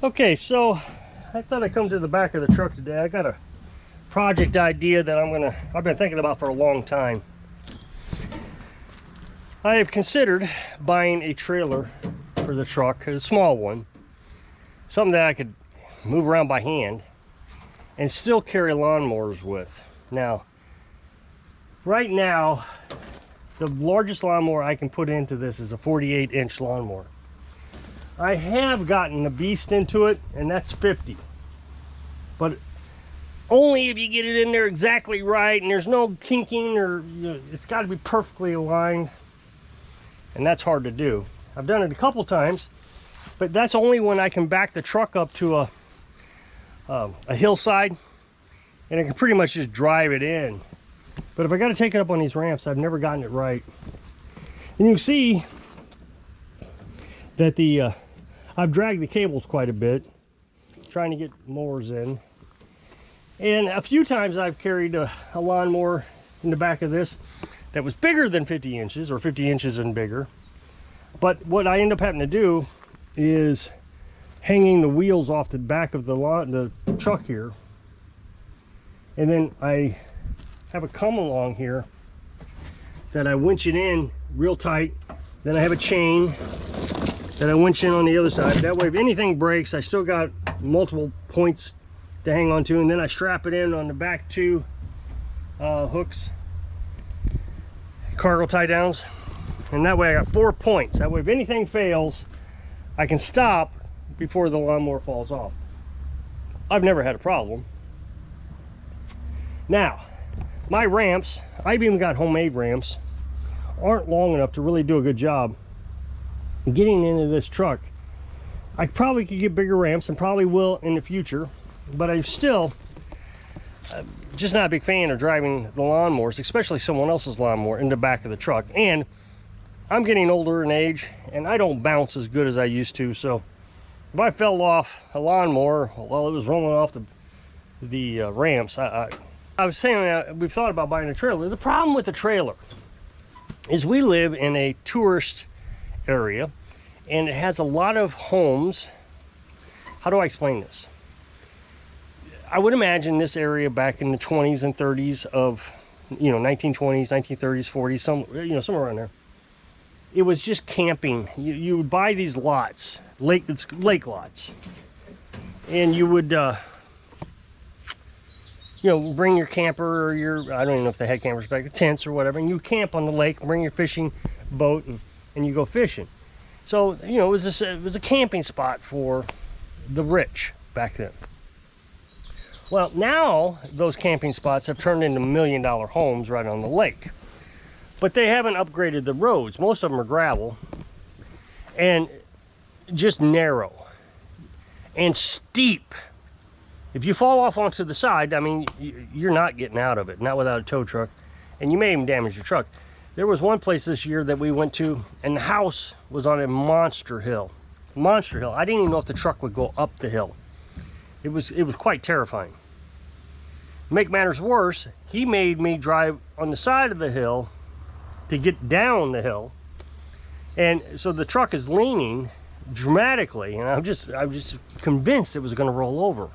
Okay, so I thought I'd come to the back of the truck today. I got a project idea that I've been thinking about for a long time. I have considered buying a trailer for the truck, a small one, something that I could move around by hand and still carry lawnmowers with. Now, right now, the largest lawnmower I can put into this is a 48-inch lawnmower. I have gotten the beast into it, and that's 50. But only if you get it in there exactly right, and there's no kinking, or it's got to be perfectly aligned, and that's hard to do. I've done it a couple times, but that's only when I can back the truck up to a hillside, and I can pretty much just drive it in. But if I got to take it up on these ramps, I've never gotten it right. And you can see that I've dragged the cables quite a bit, trying to get mowers in. And a few times I've carried a lawnmower in the back of this that was bigger than 50 inches, or 50 inches and bigger. But what I end up having to do is hanging the wheels off the back of the truck here. And then I have a come along here that I winch it in real tight. Then I have a chain that I winch in on the other side. That way if anything breaks, I still got multiple points to hang on to, and then I strap it in on the back two hooks, cargo tie downs, and that way I got 4 points. That way if anything fails, I can stop before the lawnmower falls off. I've never had a problem. Now, my ramps, I've even got homemade ramps, aren't long enough to really do a good job getting into this truck. I probably could get bigger ramps, and probably will in the future, but I'm still just not a big fan of driving the lawnmowers, especially someone else's lawnmower, in the back of the truck. And I'm getting older in age, and I don't bounce as good as I used to, so if I fell off a lawnmower while it was rolling off the ramps, I was saying we've thought about buying a trailer. The problem with the trailer is we live in a tourist area, and it has a lot of homes. How do I explain this? I would imagine this area back in the 20s and 30s of, 1920s, 1930s, 40s, somewhere around there. It was just camping. You would buy these lots, lake lots, and you would bring your camper or I don't even know if they had campers back, tents or whatever, and you camp on the lake, bring your fishing boat, and you go fishing. So, it was a camping spot for the rich back then. Well, now those camping spots have turned into $1 million homes right on the lake. But they haven't upgraded the roads. Most of them are gravel and just narrow and steep. If you fall off onto the side, I mean, you're not getting out of it, not without a tow truck, and you may even damage your truck. There was one place this year that we went to, and the house was on a monster hill. Monster hill. I didn't even know if the truck would go up the hill. It was quite terrifying. Make matters worse, he made me drive on the side of the hill to get down the hill, and so the truck is leaning dramatically, and I was just convinced it was going to roll over.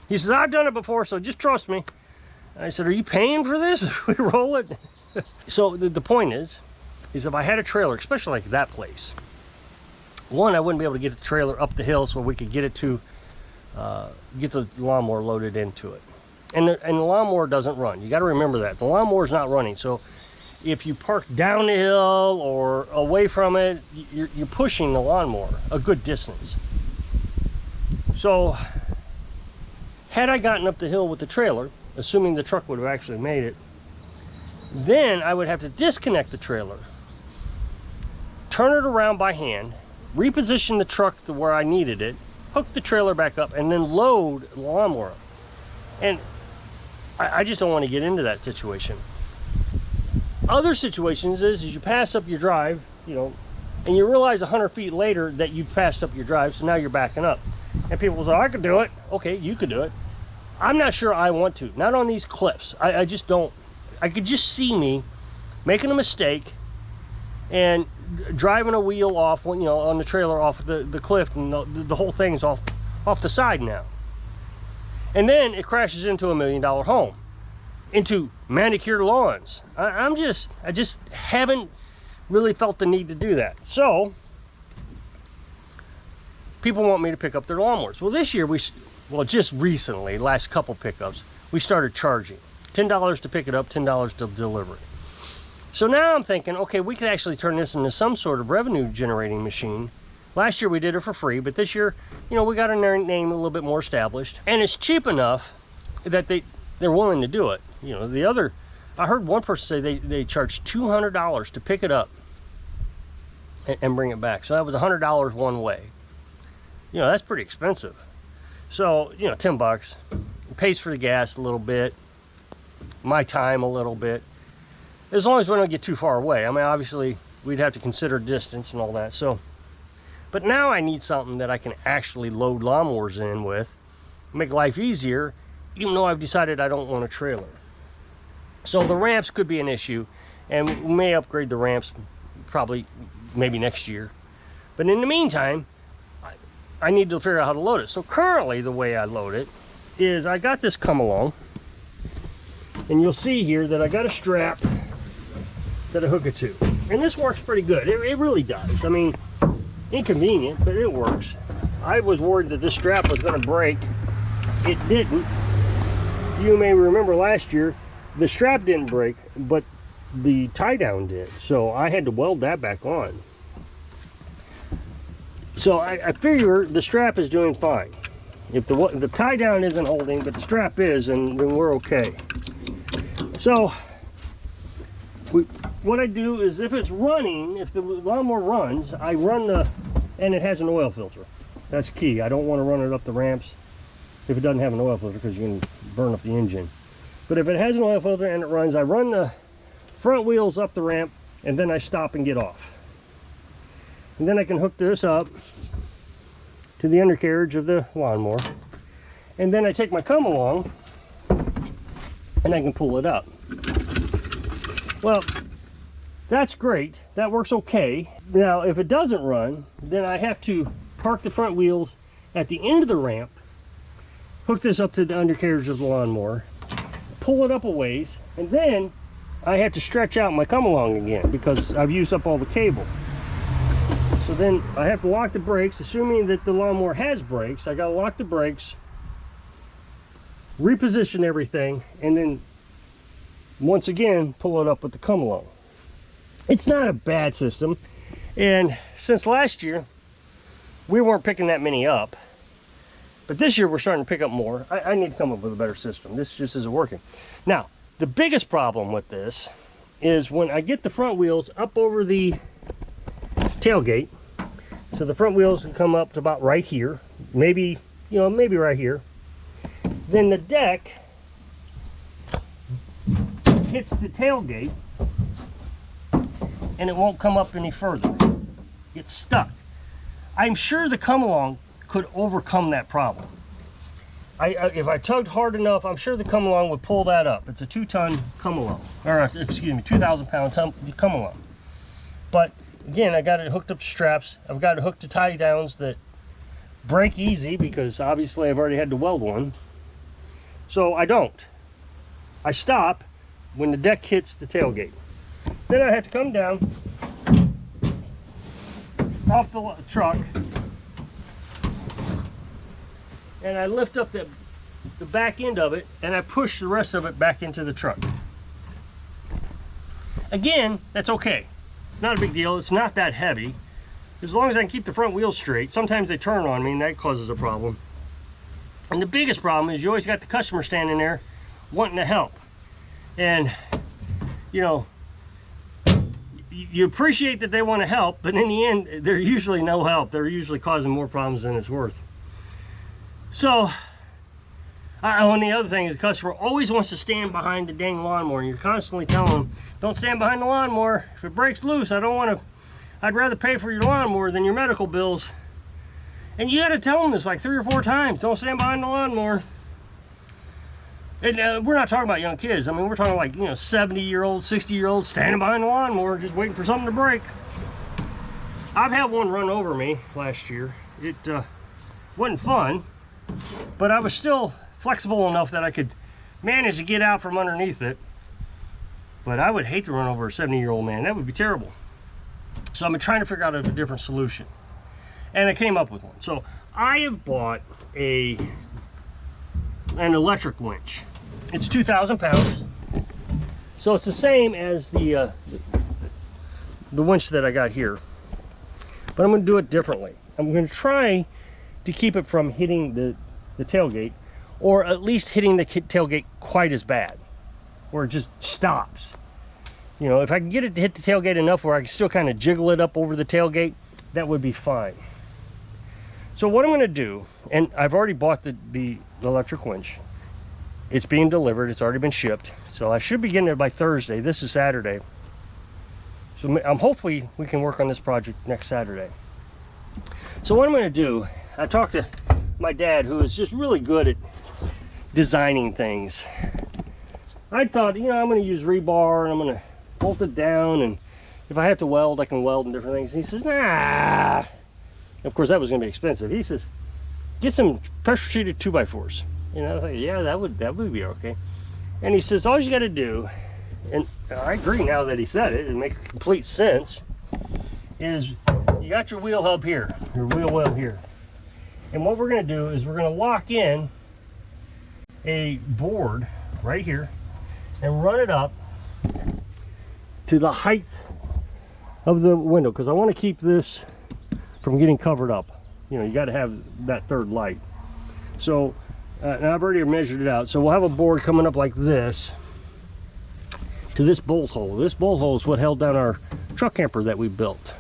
He says, I've done it before, so just trust me. I said, are you paying for this if we roll it? So the point is if I had a trailer, especially like that place, one, I wouldn't be able to get the trailer up the hill so we could get it to get the lawnmower loaded into it. And the lawnmower doesn't run. You got to remember that. The lawnmower is not running. So if you park down the hill or away from it, you're pushing the lawnmower a good distance. So had I gotten up the hill with the trailer, assuming the truck would have actually made it, then I would have to disconnect the trailer, turn it around by hand, reposition the truck to where I needed it, hook the trailer back up, and then load the lawnmower. And I just don't want to get into that situation. Other situations is you pass up your drive, and you realize 100 feet later that you've passed up your drive, so now you're backing up. And people say, I could do it. Okay, you could do it. I'm not sure I want to. Not on these cliffs. I just don't. I could just see me making a mistake and driving a wheel off, you know, on the trailer off the cliff, and the whole thing's off the side now. And then it crashes into $1 million home, into manicured lawns. I just haven't really felt the need to do that. So people want me to pick up their lawnmowers. Well, this year just recently, last couple pickups, we started charging $10 to pick it up, $10 to deliver it. So now I'm thinking, okay, we could actually turn this into some sort of revenue generating machine. Last year we did it for free, but this year, you know, we got our name a little bit more established, and it's cheap enough that they're willing to do it. You know, I heard one person say they charged $200 to pick it up and bring it back. So that was $100 one way. You know, that's pretty expensive. So, you know, $10. It pays for the gas a little bit, my time a little bit, as long as we don't get too far away. I mean, obviously we'd have to consider distance and all that. So, but now I need something that I can actually load lawnmowers in with, make life easier, even though I've decided I don't want a trailer. So the ramps could be an issue, and we may upgrade the ramps probably maybe next year. But in the meantime, I need to figure out how to load it. So currently the way I load it is I got this come along, and you'll see here that I got a strap that I hook it to. And this works pretty good. It really does. I mean, inconvenient, but it works. I was worried that this strap was going to break. It didn't. You may remember last year, the strap didn't break, but the tie down did. So I had to weld that back on. So I figure the strap is doing fine. If the tie down isn't holding, but the strap is, and then we're okay. So what I do is, if it's running, if the lawnmower runs, I run and it has an oil filter. That's key. I don't want to run it up the ramps if it doesn't have an oil filter, because you can burn up the engine. But if it has an oil filter and it runs, I run the front wheels up the ramp, and then I stop and get off. And then I can hook this up to the undercarriage of the lawnmower, and then I take my come along and I can pull it up. Well, that's great. That works okay. Now, if it doesn't run, then I have to park the front wheels at the end of the ramp, hook this up to the undercarriage of the lawnmower, pull it up a ways, and then I have to stretch out my come along again because I've used up all the cable. So then I have to lock the brakes, assuming that the lawnmower has brakes. I gotta lock the brakes, reposition everything, and then once again pull it up with the come along. It's not a bad system, and since last year we weren't picking that many up, but this year we're starting to pick up more. I need to come up with a better system. This just isn't working. Now, the biggest problem with this is when I get the front wheels up over the tailgate, so the front wheels can come up to about right here, maybe right here, then the deck hits the tailgate and it won't come up any further. It's stuck. I'm sure the come along could overcome that problem. If I tugged hard enough, I'm sure the come along would pull that up. It's a 2-ton come along, or excuse me, 2,000-pound come along. But again, I got it hooked up to straps. I've got it hooked to tie downs that break easy, because obviously I've already had to weld one. So I don't. I stop when the deck hits the tailgate. Then I have to come down off the truck, and I lift up the back end of it, and I push the rest of it back into the truck. Again, that's okay. Not a big deal. It's not that heavy. As long as I can keep the front wheels straight. Sometimes they turn on me, and that causes a problem. And the biggest problem is you always got the customer standing there wanting to help. And, you know, you appreciate that they want to help, but in the end, they're usually no help. They're usually causing more problems than it's worth. So, and the other thing is, the customer always wants to stand behind the dang lawnmower, and you're constantly telling them, don't stand behind the lawnmower. If it breaks loose, I'd rather pay for your lawnmower than your medical bills. And you got to tell them this like 3 or 4 times. Don't stand behind the lawnmower. And we're not talking about young kids. I mean, we're talking like, 70-year-olds, 60-year-olds standing behind the lawnmower just waiting for something to break. I've had one run over me last year. It wasn't fun, but I was still flexible enough that I could manage to get out from underneath it. But I would hate to run over a 70-year-old man. That would be terrible. So I'm trying to figure out a different solution. And I came up with one. So I have bought an electric winch. It's 2,000 pounds. So it's the same as the winch that I got here. But I'm going to do it differently. I'm going to try to keep it from hitting the tailgate, or at least hitting the tailgate quite as bad, where it just stops. You know, if I can get it to hit the tailgate enough where I can still kind of jiggle it up over the tailgate, that would be fine. So what I'm going to do, and I've already bought the electric winch. It's being delivered. It's already been shipped. So I should be getting it by Thursday. This is Saturday. So hopefully we can work on this project next Saturday. So what I'm going to do, I talked to my dad, who is just really good at designing things. I thought, you know, I'm going to use rebar and I'm going to bolt it down, and if I have to weld, I can weld and different things. And he says, nah. Of course, that was going to be expensive. He says, get some pressure treated 2x4s. You know, I thought, yeah, that would be okay. And he says, all you got to do, and I agree now that he said it, it makes complete sense, is you got your wheel hub here, your wheel well here. And what we're going to do is we're going to lock in a board right here and run it up to the height of the window, because I want to keep this from getting covered up. You know, you got to have that third light. So and I've already measured it out. So we'll have a board coming up like this to this bolt hole. This bolt hole is what held down our truck camper that we built.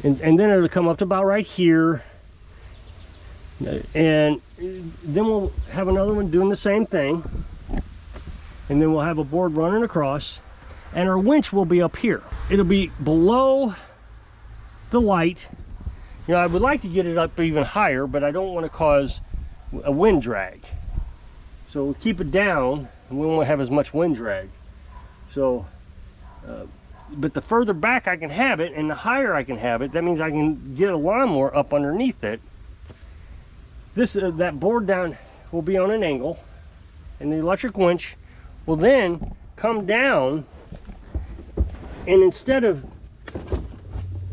And then it'll come up to about right here. And then we'll have another one doing the same thing. And then we'll have a board running across. And our winch will be up here. It'll be below the light. You know, I would like to get it up even higher, but I don't want to cause a wind drag. So we'll keep it down, and we won't have as much wind drag. So, but the further back I can have it, and the higher I can have it, that means I can get a lawnmower up underneath it. This that board down will be on an angle, and the electric winch will then come down, and instead of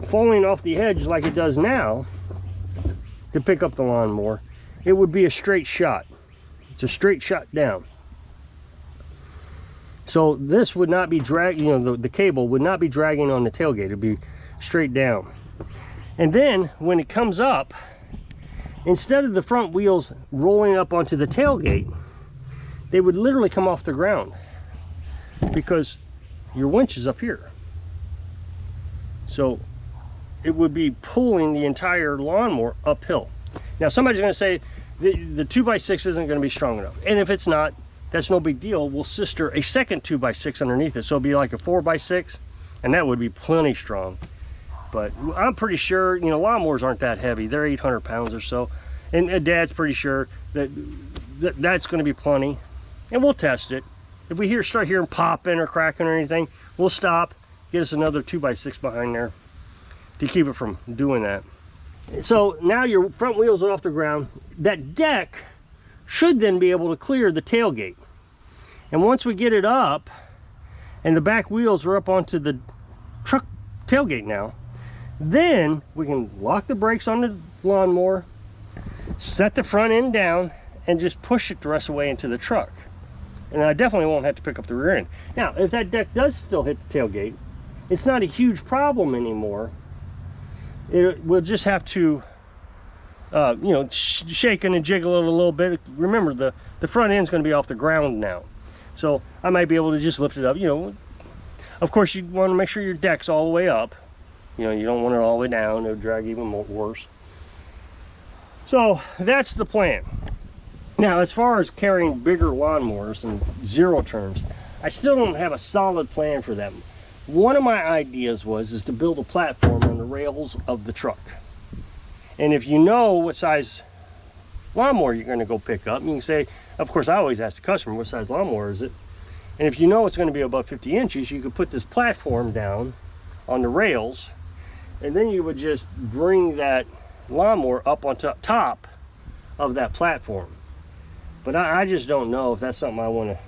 falling off the edge like it does now to pick up the lawnmower, it would be a straight shot. It's a straight shot down. So this would not be dragging, you know, the cable would not be dragging on the tailgate. It'd be straight down. And then when it comes up, instead of the front wheels rolling up onto the tailgate, they would literally come off the ground, because your winch is up here. So it would be pulling the entire lawnmower uphill. Now somebody's going to say the 2x6 isn't going to be strong enough, and if it's not, that's no big deal. We'll sister a second 2x6 underneath it, so it'll be like a 4x6, and that would be plenty strong. But I'm pretty sure, you know, lawnmowers aren't that heavy. They're 800 pounds or so, and Dad's pretty sure that that's going to be plenty. And we'll test it. If we start hearing popping or cracking or anything, we'll stop, get us another 2x6 behind there to keep it from doing that. So now your front wheels are off the ground. That deck should then be able to clear the tailgate. And once we get it up and the back wheels are up onto the truck tailgate now, then we can lock the brakes on the lawnmower, set the front end down, and just push it the rest of the way into the truck. And I definitely won't have to pick up the rear end. Now, if that deck does still hit the tailgate, it's not a huge problem anymore. We'll just have to, you know, shake it and jiggle it a little bit. Remember, the front end's going to be off the ground now. So I might be able to just lift it up. You know, of course, you want to make sure your deck's all the way up. You know, you don't want it all the way down. It'll drag even more worse. So that's the plan. Now, as far as carrying bigger lawnmowers and zero turns, I still don't have a solid plan for them. One of my ideas is to build a platform on the rails of the truck. And if you know what size lawnmower you're going to go pick up, you can say, of course, I always ask the customer, what size lawnmower is it? And if you know it's going to be about 50 inches, you could put this platform down on the rails, and then you would just bring that lawnmower up on top of that platform. But I just don't know if that's something I want to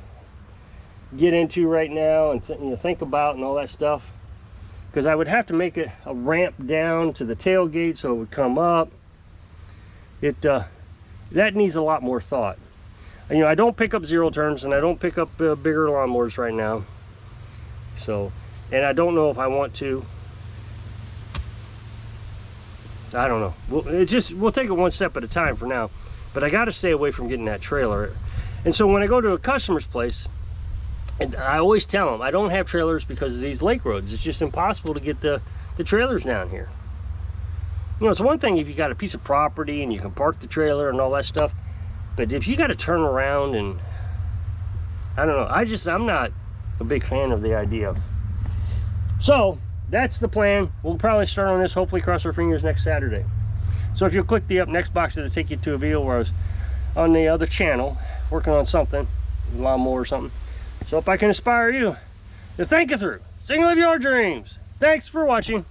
get into right now and think about and all that stuff, because I would have to make it a ramp down to the tailgate so it would come up. That needs a lot more thought. I don't pick up zero turns, and I don't pick up bigger lawnmowers right now. So, and I don't know if I want to. I don't know. We'll take it one step at a time for now. But I got to stay away from getting that trailer. And so when I go to a customer's place, and I always tell them I don't have trailers because of these lake roads. It's just impossible to get the trailers down here. It's one thing if you got a piece of property and you can park the trailer and all that stuff. But if you got to turn around, and I don't know, I'm not a big fan of the idea. So that's the plan. We'll probably start on this, hopefully cross our fingers, next Saturday. So if you'll click the up next box, it'll take you to a video where I was on the other channel working on something, lawnmower or something. So if I can inspire you to think it through, sing live your dreams. Thanks for watching.